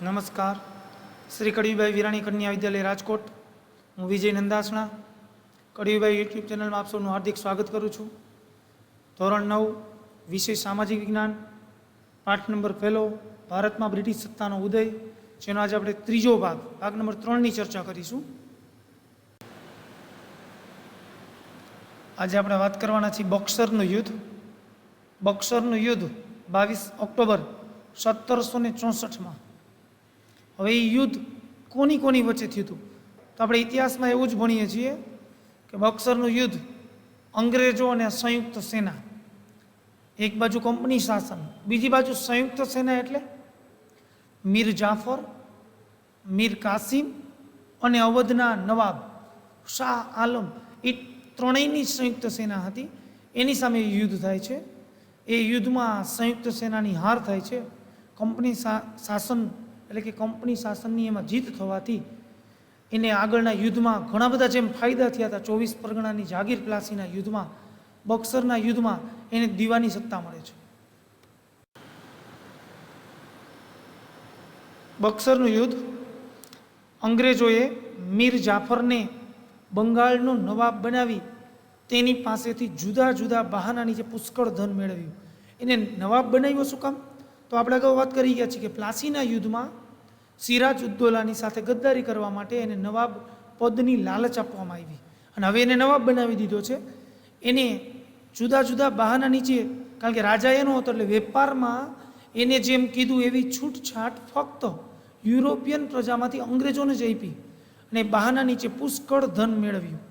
નમસ્કાર. શ્રી કડવીભાઈ વિરાણી કન્યા વિદ્યાલય રાજકોટ. હું વિજય નંદાસણા કડવીભાઈ યુટ્યુબ ચેનલમાં આપ સૌનું હાર્દિક સ્વાગત કરું છું. ધોરણ 9 વિષય સામાજિક વિજ્ઞાન, પાઠ નંબર 1 ભારતમાં બ્રિટિશ સત્તાનો ઉદય, જેનો આજે આપણે ત્રીજો ભાગ નંબર 3ની ચર્ચા કરીશું. આજે આપણે વાત કરવાના છીએ બક્સરનું યુદ્ધ. બક્સરનું યુદ્ધ 22 ઓક્ટોબર 1764માં. હવે એ યુદ્ધ કોની વચ્ચે થયું હતું? તો આપણે ઇતિહાસમાં એવું જ ભણીએ છીએ કે બક્સરનું યુદ્ધ અંગ્રેજો અને સંયુક્ત સેના, એક બાજુ કંપની શાસન, બીજી બાજુ સંયુક્ત સેના એટલે મીર જાફર, મીર કાસિમ અને અવધના નવાબ શાહ આલમ, એ ત્રણેયની સંયુક્ત સેના હતી. એની સામે યુદ્ધ થાય છે. એ યુદ્ધમાં સંયુક્ત સેનાની હાર થાય છે. કંપની શાસન એટલે કે કંપની શાસનની એમાં જીત થવાથી એને આગળના યુદ્ધમાં ઘણા બધા જેમ ફાયદા થયા હતા. 24 પરગણાની જાગીર પ્લાસીના યુદ્ધમાં, બક્સરના યુદ્ધમાં એને દીવાની સત્તા મળે છે. બક્સરનું યુદ્ધ અંગ્રેજોએ મીર જાફરને બંગાળનો નવાબ બનાવી તેની પાસેથી જુદા જુદા બહાના નીચે પુષ્કળ ધન મેળવ્યું. એને નવાબ બનાવ્યો શું કામ? તો આપણે અગાઉ વાત કરી ગયા છીએ કે પ્લાસીના યુદ્ધમાં સિરાજ ઉદ્દૌલાની સાથે ગદ્દારી કરવા માટે એને નવાબ પદની લાલચ આપવામાં આવી અને હવે એને નવાબ બનાવી દીધો છે. એને જુદા જુદા બહાના નીચે, કારણ કે રાજા એનો હતો એટલે વેપારમાં એને જેમ કીધું એવી છૂટછાટ ફક્ત યુરોપિયન પ્રજામાંથી અંગ્રેજોને જ આપી અને બહાના નીચે પુષ્કળ ધન મેળવ્યું.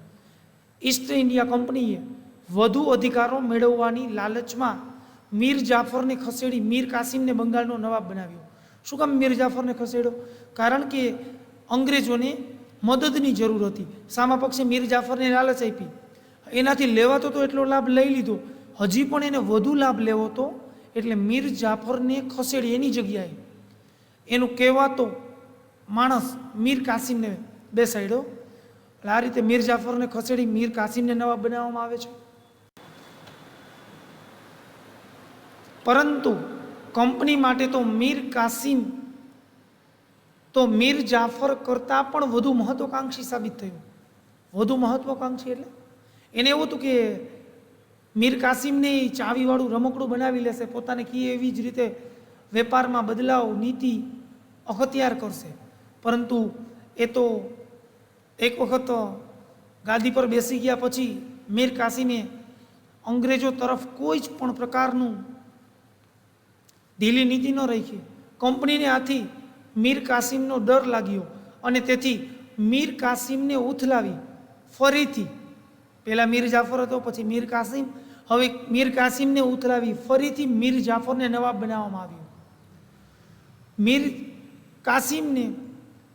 ઈસ્ટ ઇન્ડિયા કંપનીએ વધુ અધિકારો મેળવવાની લાલચમાં મીર જાફરને ખસેડી મીર કાસિમને બંગાળનો નવાબ બનાવ્યો. શું કામ મીર જાફરને ખસેડ્યો? કારણ કે અંગ્રેજોને મદદની જરૂર હતી. સામા પક્ષે મીર જાફરને લાલચ આપી, એનાથી લેવાતો તો એટલો લાભ લઈ લીધો, હજી પણ એને વધુ લાભ લેવો હતો, એટલે મીર જાફરને ખસેડી એની જગ્યાએ એનું કહેવાતો માણસ મીર કાસિમને બેસાડ્યો. આ રીતે મીર જાફરને ખસેડી મીર કાસિમને નવાબ બનાવવામાં આવે છે. પરંતુ કંપની માટે તો મીર કાસિમ તો મીર જાફર કરતાં પણ વધુ મહત્વકાંક્ષી સાબિત થયું. વધુ મહત્વકાંક્ષી એટલે એને એવું હતું કે મીર કાસિમને ચાવીવાળું રમકડું બનાવી લેશે, પોતાને કીએ એવી જ રીતે વેપારમાં બદલાવ, નીતિ અખત્યાર કરશે. પરંતુ એ તો એક વખત ગાદી પર બેસી ગયા પછી મીર કાસિમે અંગ્રેજો તરફ કોઈ જ પણ પ્રકારનું ઢીલી નીતિ ન રાખી. કંપનીને આથી મીર કાસિમનો ડર લાગ્યો અને તેથી મીર કાસિમને ઉથલાવી ફરીથી, પહેલાં મીર જાફર હતો, પછી મીર કાસિમ, હવે મીર કાસિમને ઉથલાવી ફરીથી મીર જાફરને નવાબ બનાવવામાં આવ્યો. મીર કાસિમને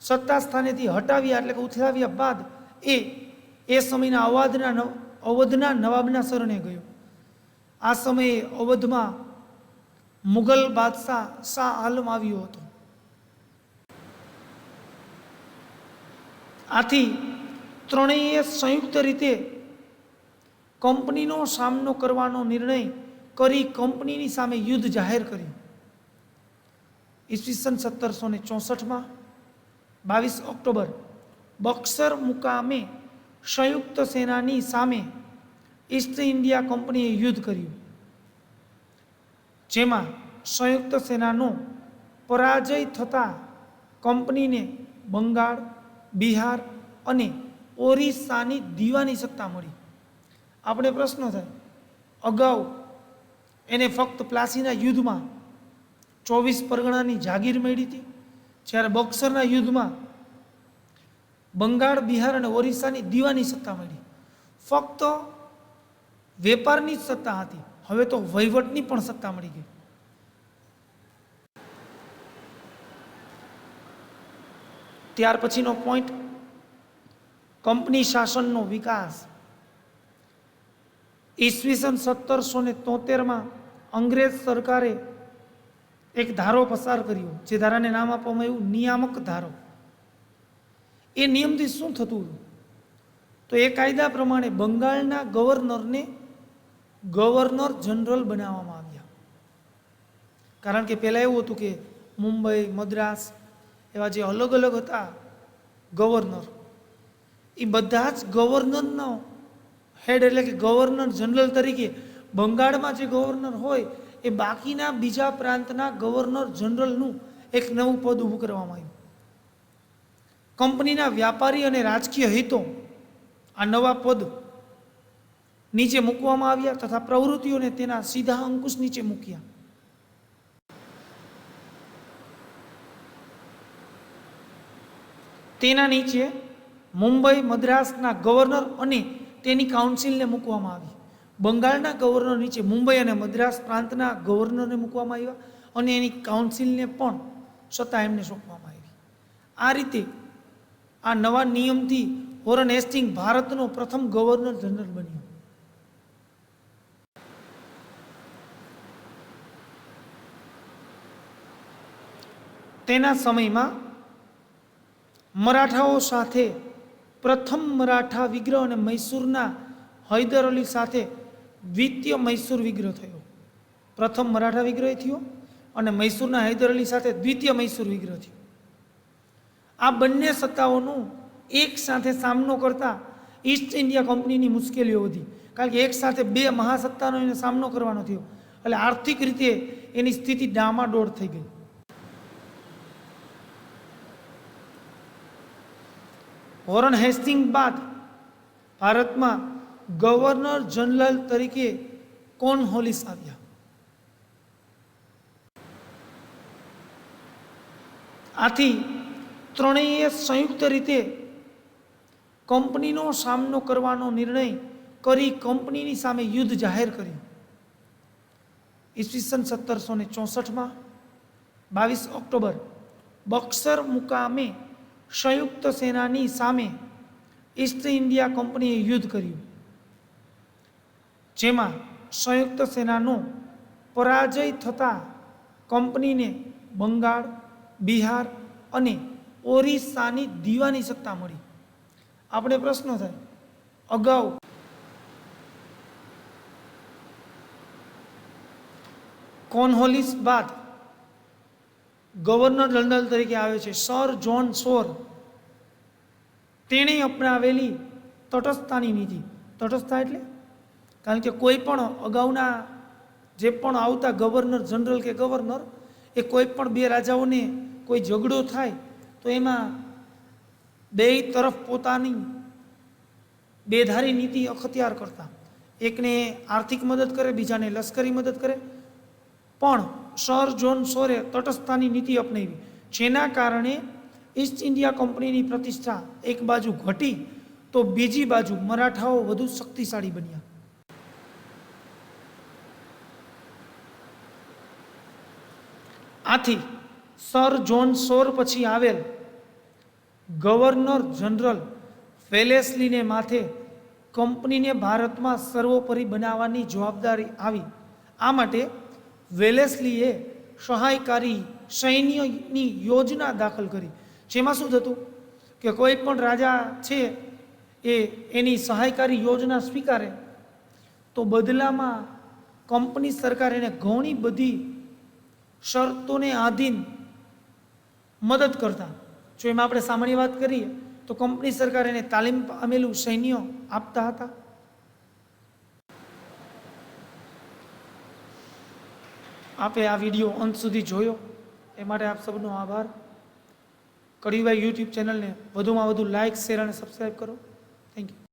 સત્તા સ્થાનેથી હટાવ્યા એટલે કે ઉથલાવ્યા બાદ એ સમયના અવધના નવાબના શરણે ગયો. આ સમયે અવધમાં મુગલ બાદશાહ શાહ આલમ આવ્યો હતો. આથી ત્રણેય સંયુક્ત રીતે કંપનીનો સામનો કરવાનો નિર્ણય કરી કંપનીની સામે યુદ્ધ જાહેર કર્યું. ઈસવીસન 1764માં 22 ઓક્ટોબર બક્સર મુકામે સંયુક્ત સેનાની સામે ઈસ્ટ ઇન્ડિયા કંપનીએ યુદ્ધ કર્યું, જેમાં સંયુક્ત સેનાનો પરાજય થતાં કંપનીને બંગાળ, બિહાર અને ઓરિસ્સાની દીવાની સત્તા મળી. આપણે પ્રશ્ન થાય, અગાઉ એને ફક્ત પ્લાસીના યુદ્ધમાં 24 પરગણાની જાગીર મળી હતી, જ્યારે બક્સરના યુદ્ધમાં બંગાળ, બિહાર અને ઓરિસ્સાની દીવાની સત્તા મળી. ફક્ત વેપારની જ સત્તા હતી, હવે તો વહીવટની પણ સત્તા મળી ગઈ. ત્યાર પછીનો પોઈન્ટ, કંપની શાસનનો વિકાસ. ઈસવીસન 1773માં અંગ્રેજ સરકારે એક ધારો પસાર કર્યો, જે ધારાને નામ આપવામાં આવ્યું નિયામક ધારો. એ નિયમથી શું થતું હતું? તો એ કાયદા પ્રમાણે બંગાળના ગવર્નરને ગવર્નર જનરલ બનાવવામાં આવ્યા. કારણ કે પહેલાં એવું હતું કે મુંબઈ, મદ્રાસ એવા જે અલગ અલગ હતા ગવર્નર, એ બધા જ ગવર્નરનો હેડ એટલે કે ગવર્નર જનરલ તરીકે બંગાળમાં જે ગવર્નર હોય એ બાકીના બીજા પ્રાંતના ગવર્નર જનરલનું એક નવું પદ ઊભું કરવામાં આવ્યું. કંપનીના વ્યાપારી અને રાજકીય હિતો આ નવા પદ નીચે મૂકવામાં આવ્યા તથા પ્રવૃત્તિઓને તેના સીધા અંકુશ નીચે મૂક્યા. તેના નીચે મુંબઈ મદ્રાસના ગવર્નર અને તેની કાઉન્સિલને મૂકવામાં આવી. બંગાળના ગવર્નર નીચે મુંબઈ અને મદ્રાસ પ્રાંતના ગવર્નરને મૂકવામાં આવ્યા અને એની કાઉન્સિલને પણ સત્તા એમને સોંપવામાં આવી. આ રીતે આ નવા નિયમથી વોરન હેસ્ટિંગ ભારતનો પ્રથમ ગવર્નર જનરલ બન્યો. તેના સમયમાં મરાઠાઓ સાથે પ્રથમ મરાઠા વિગ્રહ અને મૈસૂરના હૈદર અલી સાથે દ્વિતીય મૈસૂર વિગ્રહ થયો. પ્રથમ મરાઠા વિગ્રહ થયો અને મૈસૂરના હૈદર અલી સાથે દ્વિતીય મૈસૂર વિગ્રહ થયો. આ બંને સત્તાઓનું એક સાથે સામનો કરતા ઈસ્ટ ઇન્ડિયા કંપનીની મુશ્કેલીઓ વધી, કારણ કે એક સાથે બે મહાસત્તાનો એને સામનો કરવાનો થયો, એટલે આર્થિક રીતે એની સ્થિતિ ડામાડોળ થઈ ગઈ. વોરન હેસ્ટિંગ બાદ ભારતમાં ગવર્નર જનરલ તરીકે કોર્નવોલિસ આવ્યા. આથી ત્રણેય સંયુક્ત રીતે કંપનીનો સામનો કરવાનો નિર્ણય કરી કંપનીની સામે યુદ્ધ જાહેર કર્યું. ઈસવીસન 1764માં 22 ઓક્ટોબર બક્સર મુકામે સંયુક્ત સેનાની સામે ઈસ્ટ ઇન્ડિયા કંપનીએ યુદ્ધ કર્યું, જેમાં સંયુક્ત સેનાનો પરાજય થતાં કંપનીને બંગાળ, બિહાર અને ઓરિસ્સાની દીવાની સત્તા મળી. આપણે પ્રશ્ન થાય, અગાઉ કોર્નવોલિસ બાદ ગવર્નર જનરલ તરીકે આવે છે સર જ્હોન શોર. તેણે અપનાવેલી તટસ્થતાની નીતિ. તટસ્થતા એટલે કારણ કે કોઈ પણ અગાઉના જે પણ આવતા ગવર્નર જનરલ કે ગવર્નર એ કોઈ પણ બે રાજાઓને કોઈ ઝઘડો થાય તો એમાં બે તરફ પોતાની બેધારી નીતિ અખત્યાર કરતા. એકને આર્થિક મદદ કરે, બીજાને લશ્કરી મદદ કરે. પણ સર જ્હોન શોરે તટસ્થતાની નીતિ અપનાવી, જેના કારણે ઈસ્ટ ઇન્ડિયા કંપનીની પ્રતિષ્ઠા એક બાજુ ઘટી તો બીજી બાજુ મરાઠાઓ વધુ શક્તિશાળી બન્યા. આથી સર જ્હોન શોર પછી આવેલ ગવર્નર જનરલ વેલેસ્લીને માથે કંપનીને ભારતમાં સર્વોપરી બનાવવાની જવાબદારી આવી. આ માટે વેલેસ્લીએ સહાયકારી સૈન્યની યોજના દાખલ કરી, જેમાં શું થતું કે કોઈ પણ રાજા છે એ એની સહાયકારી યોજના સ્વીકારે તો બદલામાં કંપની સરકાર એને ઘણી બધી શરતોને આધીન મદદ કરતા. જો એમાં આપણે સામાન્ય વાત કરીએ તો કંપની સરકાર એને તાલીમ પામેલું સૈન્ય આપતા હતા. આપે આ વિડીયો અંત સુધી જોયો એ માટે આપ સૌનો આભાર. કડીભાઈ યુટ્યુબ ચેનલને વધુમાં વધુ લાઇક, શેર અને સબસ્ક્રાઈબ કરો. Thank you.